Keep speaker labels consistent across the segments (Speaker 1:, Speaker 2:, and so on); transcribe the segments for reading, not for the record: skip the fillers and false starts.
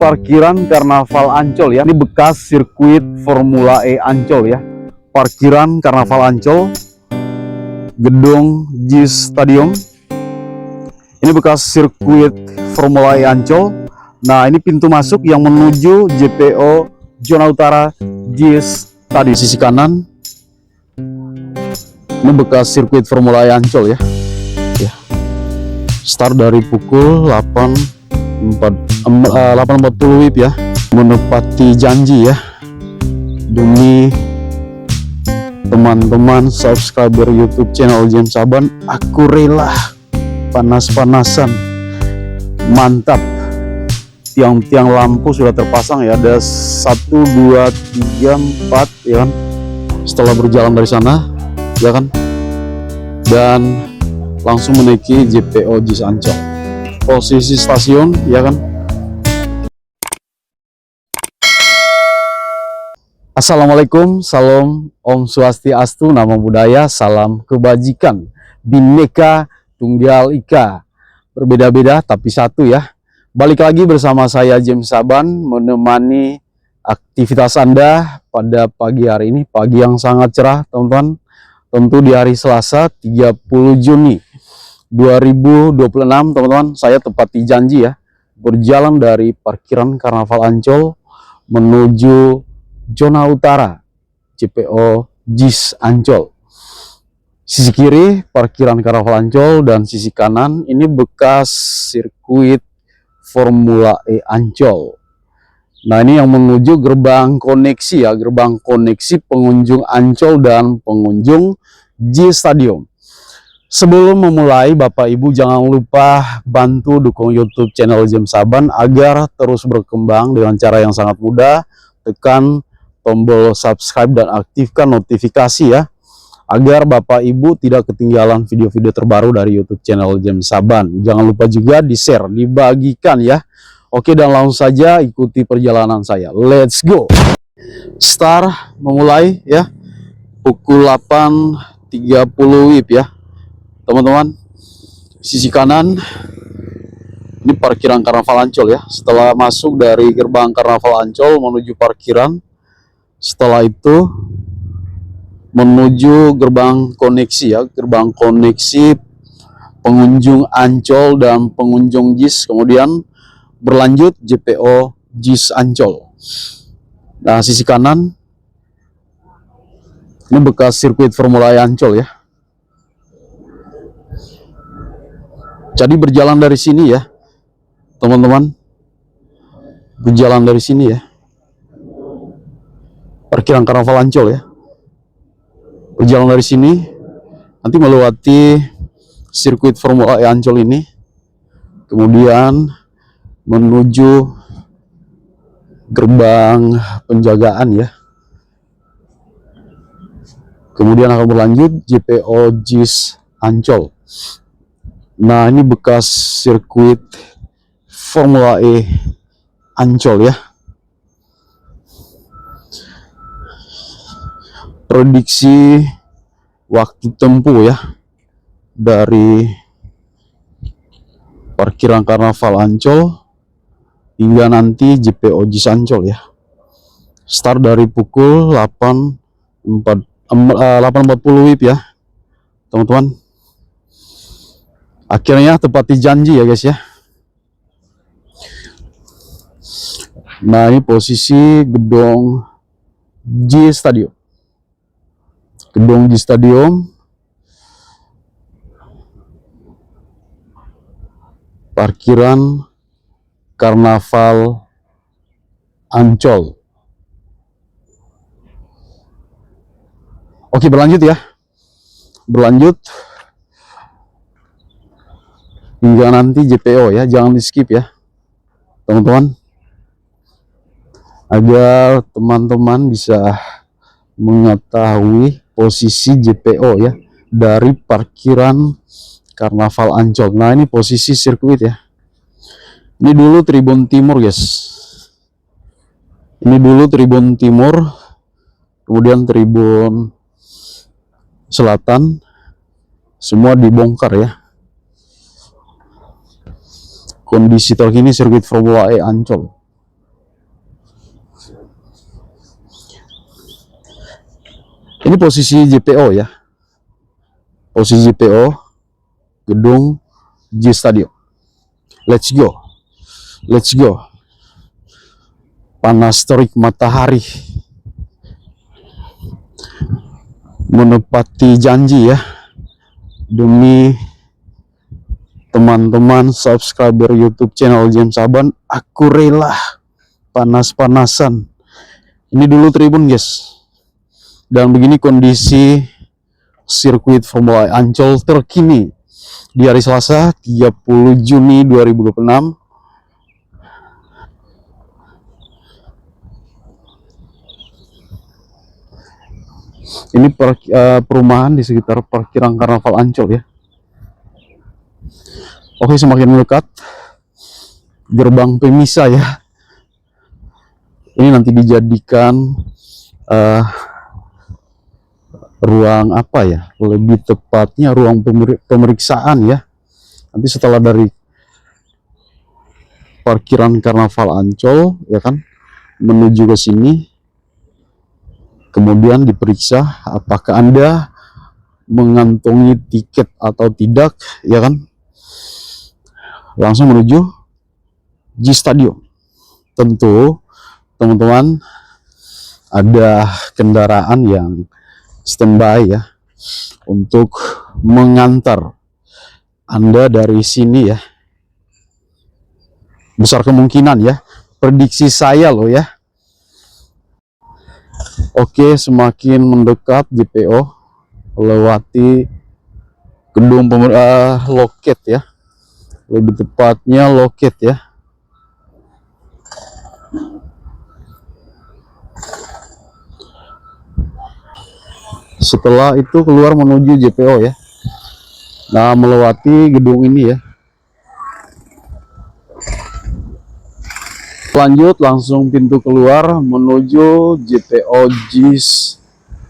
Speaker 1: Parkiran Karnaval Ancol ya. Ini bekas sirkuit Formula E Ancol ya. Parkiran Karnaval Ancol, gedung JIS Stadium. Ini bekas sirkuit Formula E Ancol. Nah, ini pintu masuk yang menuju JPO Zona Utara JIS tadi. Sisi kanan ini bekas sirkuit Formula E Ancol ya. Start dari pukul 8.40 WIB ya, menepati janji ya, demi teman-teman subscriber YouTube channel James Saban. Aku rela panas-panasan, mantap. Tiang-tiang lampu sudah terpasang ya, ada 1, 2, 3, 4 ya kan, setelah berjalan dari sana ya kan, dan langsung menaiki JPO JIS Ancol. Posisi stasiun ya kan. Assalamualaikum, salam Om Swastiastu, Namo Buddhaya, salam kebajikan, Bhinneka Tunggal Ika. Berbeda-beda tapi satu ya. Balik lagi bersama saya James Saban, menemani aktivitas Anda pada pagi hari ini, pagi yang sangat cerah teman-teman. Tentu di hari Selasa 30 Juni 2026 teman-teman, saya tepati janji ya, berjalan dari parkiran Karnaval Ancol menuju Zona Utara JPO JIS Ancol. Sisi kiri parkiran Karnaval Ancol dan sisi kanan ini bekas sirkuit Formula E Ancol. Nah, ini yang menuju gerbang koneksi ya, gerbang koneksi pengunjung Ancol dan pengunjung JIS Stadium. Sebelum memulai, Bapak Ibu jangan lupa bantu dukung YouTube channel James Saban agar terus berkembang dengan cara yang sangat mudah. Tekan tombol subscribe dan aktifkan notifikasi ya, agar Bapak Ibu tidak ketinggalan video-video terbaru dari YouTube channel James Saban. Jangan lupa juga di-share, dibagikan ya. Oke, dan langsung saja ikuti perjalanan saya. Let's go. Start memulai ya, pukul 8.30 WIB ya. Teman-teman, sisi kanan ini parkiran Karnaval Ancol ya. Setelah masuk dari gerbang Karnaval Ancol menuju parkiran, setelah itu menuju gerbang koneksi ya, gerbang koneksi pengunjung Ancol dan pengunjung JIS, kemudian berlanjut JPO JIS Ancol. Nah, sisi kanan ini bekas sirkuit Formula E Ancol ya. Jadi berjalan dari sini ya teman-teman, berjalan dari sini ya, parkiran Karnaval Ancol ya, berjalan dari sini nanti melewati sirkuit Formula E Ancol ini, kemudian menuju gerbang penjagaan ya, kemudian akan berlanjut JPO JIS Ancol. Nah, ini bekas sirkuit Formula E Ancol ya. Prediksi waktu tempuh ya dari parkiran Karnaval Ancol hingga nanti JPO JIS Ancol ya. Start dari pukul 8.40 WIB ya teman-teman. Akhirnya tepati janji ya guys ya. Nah, ini posisi gedung JIS Stadium. Gedung JIS Stadium, parkiran Karnaval Ancol. Oke, berlanjut ya. Berlanjut hingga nanti JPO ya, jangan di skip ya teman-teman, agar teman-teman bisa mengetahui posisi JPO ya dari parkiran Karnaval Ancol. Nah, ini posisi sirkuit ya. Ini dulu Tribun Timur guys, ini dulu Tribun Timur, kemudian Tribun Selatan, semua dibongkar ya. Kondisi terkini sirkuit Formula E Ancol. Ini posisi JPO ya, posisi JPO gedung JIS Stadium. Let's go, let's go. Panas terik matahari menepati janji ya, demi teman-teman subscriber YouTube channel James Saban. Aku rela panas-panasan. Ini dulu tribun guys, dan begini kondisi sirkuit Formula E Ancol terkini di hari Selasa 30 Juni 2026. Ini perumahan di sekitar parkiran Karnaval Ancol ya. Oke, semakin mendekat gerbang pemisah ya. Ini nanti dijadikan ruang apa ya? Lebih tepatnya ruang pemeriksaan ya. Nanti setelah dari parkiran Karnaval Ancol ya kan, menuju ke sini, kemudian diperiksa apakah Anda mengantongi tiket atau tidak ya kan, langsung menuju JIS Stadium. Tentu teman-teman ada kendaraan yang standby ya untuk mengantar Anda dari sini ya, besar kemungkinan ya, prediksi saya loh ya. Oke, semakin mendekat JPO, lewati gedung loket ya, lebih tepatnya loket ya. Setelah itu keluar menuju JPO ya. Nah, melewati gedung ini ya. Lanjut langsung pintu keluar menuju JPO JIS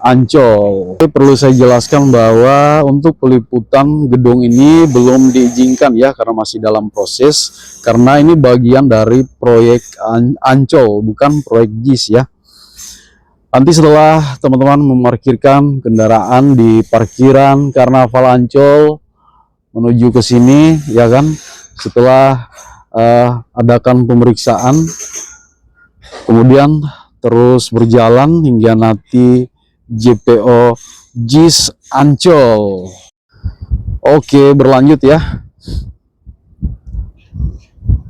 Speaker 1: Ancol. Perlu saya jelaskan bahwa untuk peliputan gedung ini belum diizinkan ya, karena masih dalam proses, karena ini bagian dari proyek Ancol, bukan proyek JIS ya. Nanti setelah teman-teman memarkirkan kendaraan di parkiran Karnaval Ancol menuju ke sini ya kan, setelah adakan pemeriksaan, kemudian terus berjalan hingga nanti JPO JIS Ancol. Oke, berlanjut ya.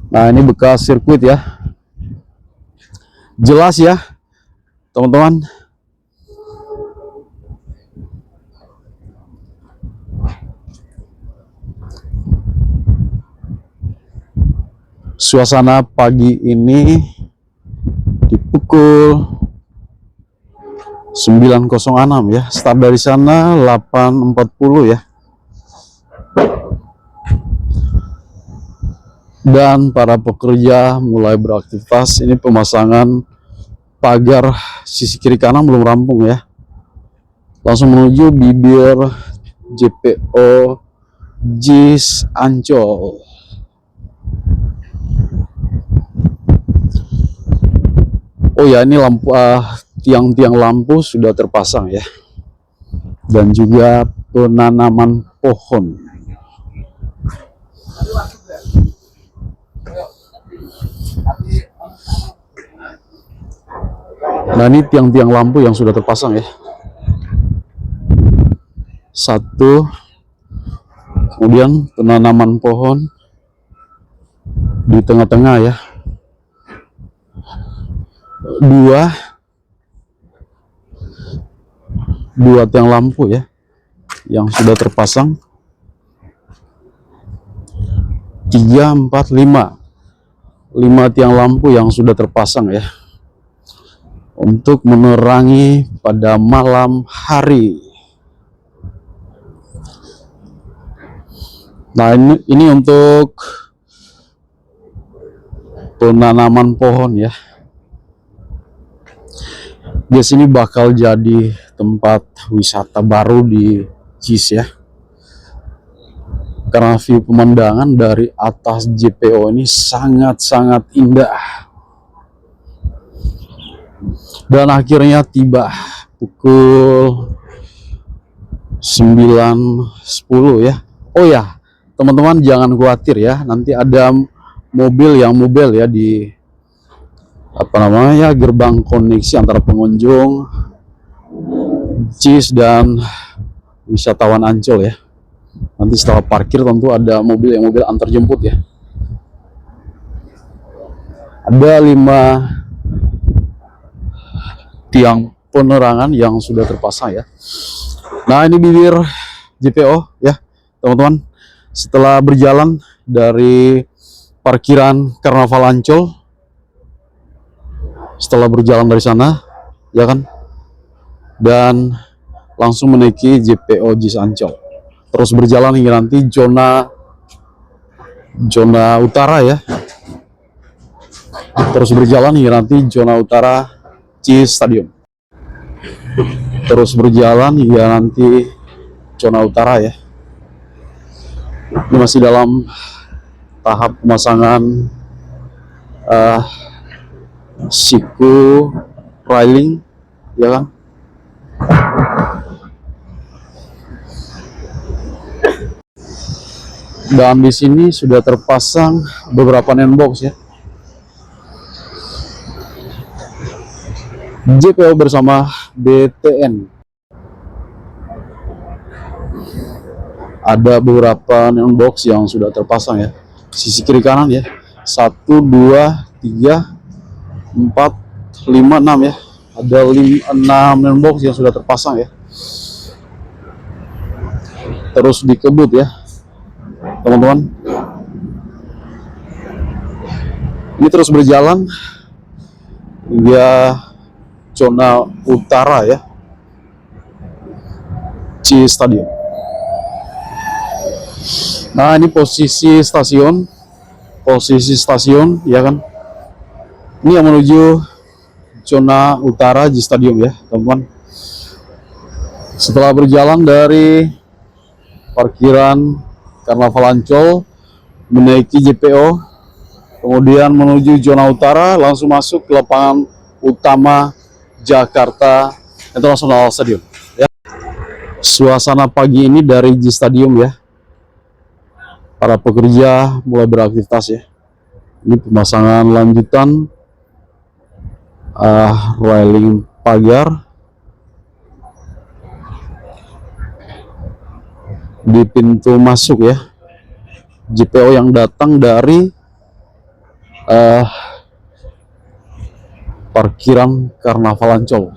Speaker 1: Nah, ini bekas sirkuit ya, jelas ya teman-teman. Suasana pagi ini di pukul 9.06 ya, start dari sana 8.40 ya. Dan para pekerja mulai beraktivitas. Ini pemasangan pagar sisi kiri kanan belum rampung ya. Langsung menuju bibir JPO JIS Ancol. Oh ya, ini lampu tiang-tiang lampu sudah terpasang ya, dan juga penanaman pohon. Nah, ini tiang-tiang lampu yang sudah terpasang ya. Satu, kemudian penanaman pohon di tengah-tengah ya. Dua tiang lampu ya yang sudah terpasang. 3, 4, 5 tiang lampu yang sudah terpasang ya, untuk menerangi pada malam hari. Nah, ini untuk penanaman pohon ya. Di sini bakal jadi tempat wisata baru di JIS ya, karena view pemandangan dari atas JPO ini sangat-sangat indah. Dan akhirnya tiba pukul 9.10 ya. Oh ya, teman-teman jangan khawatir ya, nanti ada mobil ya di apa namanya gerbang koneksi antara pengunjung JIS dan wisatawan Ancol ya. Nanti setelah parkir tentu ada mobil antar jemput ya. Ada 5 tiang penerangan yang sudah terpasang ya. Nah, ini bibir JPO ya, teman-teman. Setelah berjalan dari parkiran Karnaval Ancol, setelah berjalan dari sana, ya kan, dan langsung menaiki JPO JIS Ancol. Terus berjalan hingga nanti zona utara ya. Terus berjalan hingga nanti zona utara JIS Stadium. Terus berjalan hingga nanti zona utara ya. Ini masih dalam tahap pemasangan siku railing ya kan. Dan di sini sudah terpasang beberapa nendbox ya. JPO bersama BTN. Ada beberapa neon box yang sudah terpasang ya. Sisi kiri kanan ya. 1, 2, 3, 4, 5, 6 ya. Ada 6 neon box yang sudah terpasang ya. Terus dikebut ya, teman-teman. Ini terus berjalan hingga zona utara ya, JIS Stadium. Nah, ini posisi stasiun ya kan. Ini yang menuju zona utara JIS Stadium ya, teman-teman. Setelah berjalan dari parkiran Karnaval Ancol menaiki JPO, kemudian menuju zona utara, langsung masuk ke lapangan utama Jakarta International Stadium ya. Suasana pagi ini dari JIS Stadium ya. Para pekerja mulai beraktivitas ya. Ini pemasangan lanjutan railing pagar di pintu masuk ya. JPO yang datang dari parkiran Karnaval Ancol,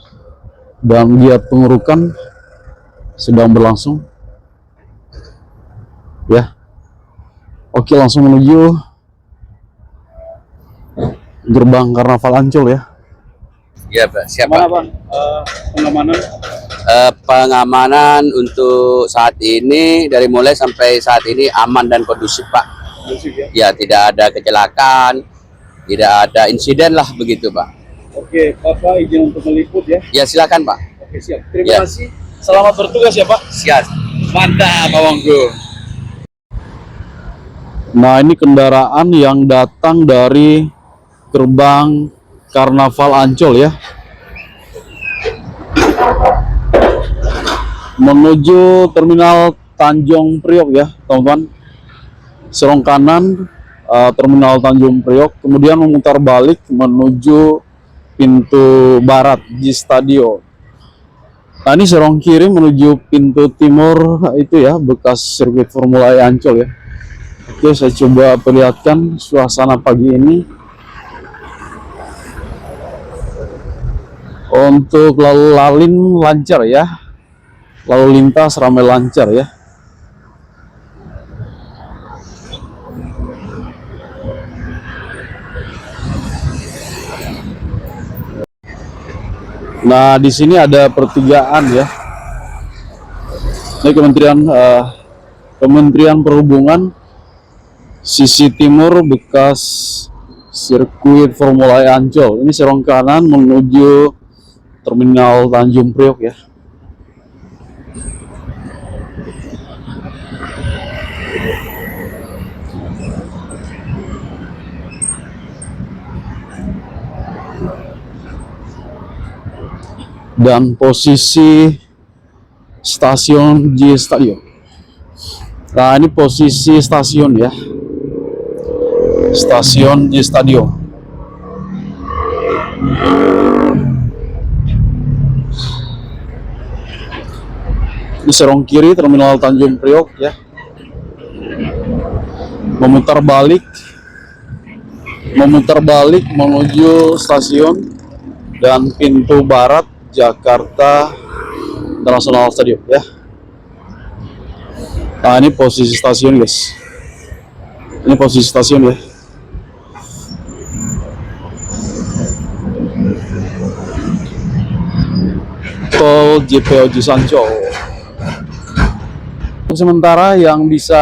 Speaker 1: dan giat pengurukan sedang berlangsung ya. Oke, langsung menuju gerbang Karnaval Ancol ya.
Speaker 2: Ya, Pak. Siapa?
Speaker 1: Mana, Bang? Pengamanan?
Speaker 2: Pengamanan untuk saat ini dari mulai sampai saat ini aman dan kondusif, Pak.
Speaker 1: Kondusif ya?
Speaker 2: Ya, tidak ada kecelakaan, tidak ada insiden lah begitu, Pak.
Speaker 1: Oke, Bapak izin untuk meliput ya.
Speaker 2: Ya, silakan, Pak.
Speaker 1: Oke, siap. Terima kasih. Selamat bertugas ya, Pak.
Speaker 2: Siap. Mantap, Pak Wonggu.
Speaker 1: Nah, ini kendaraan yang datang dari gerbang Karnaval Ancol ya, menuju terminal Tanjung Priok ya, teman-teman. Serong kanan terminal Tanjung Priok, kemudian memutar balik menuju pintu barat JIS Stadium. Nah, ini serong kiri menuju pintu timur itu ya, bekas sirkuit Formula E Ancol ya. Oke, saya coba perlihatkan suasana pagi ini. Untuk lalu lalin lancar ya, lalu lintas ramai lancar ya. Nah, di sini ada pertigaan ya. Ini Kementerian Perhubungan, sisi timur bekas sirkuit Formula E Ancol. Ini serong kanan menuju terminal Tanjung Priok ya. Dan posisi stasiun JIS Stadium. Nah, ini posisi stasiun ya. Stasiun JIS Stadium. Di serong kiri Terminal Tanjung Priok ya. Memutar balik menuju stasiun dan pintu barat Jakarta International Stadium ya. Nah, ini posisi stasiun guys. Ini posisi stasiun ya. Tol JPO JIS Ancol. Sementara yang bisa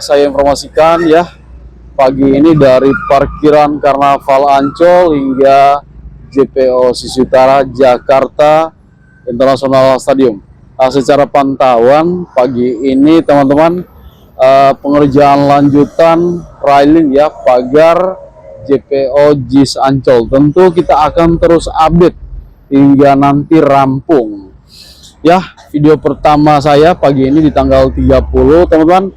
Speaker 1: saya informasikan ya, pagi ini dari parkiran Karnaval Ancol hingga JPO Sisi Utara Jakarta International Stadium. Nah, secara pantauan pagi ini teman-teman, pengerjaan lanjutan railing ya, pagar JPO JIS Ancol. Tentu kita akan terus update hingga nanti rampung. Ya, video pertama saya pagi ini di tanggal 30 teman-teman.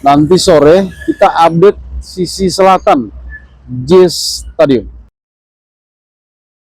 Speaker 1: Nanti sore kita update sisi selatan JIS Stadium.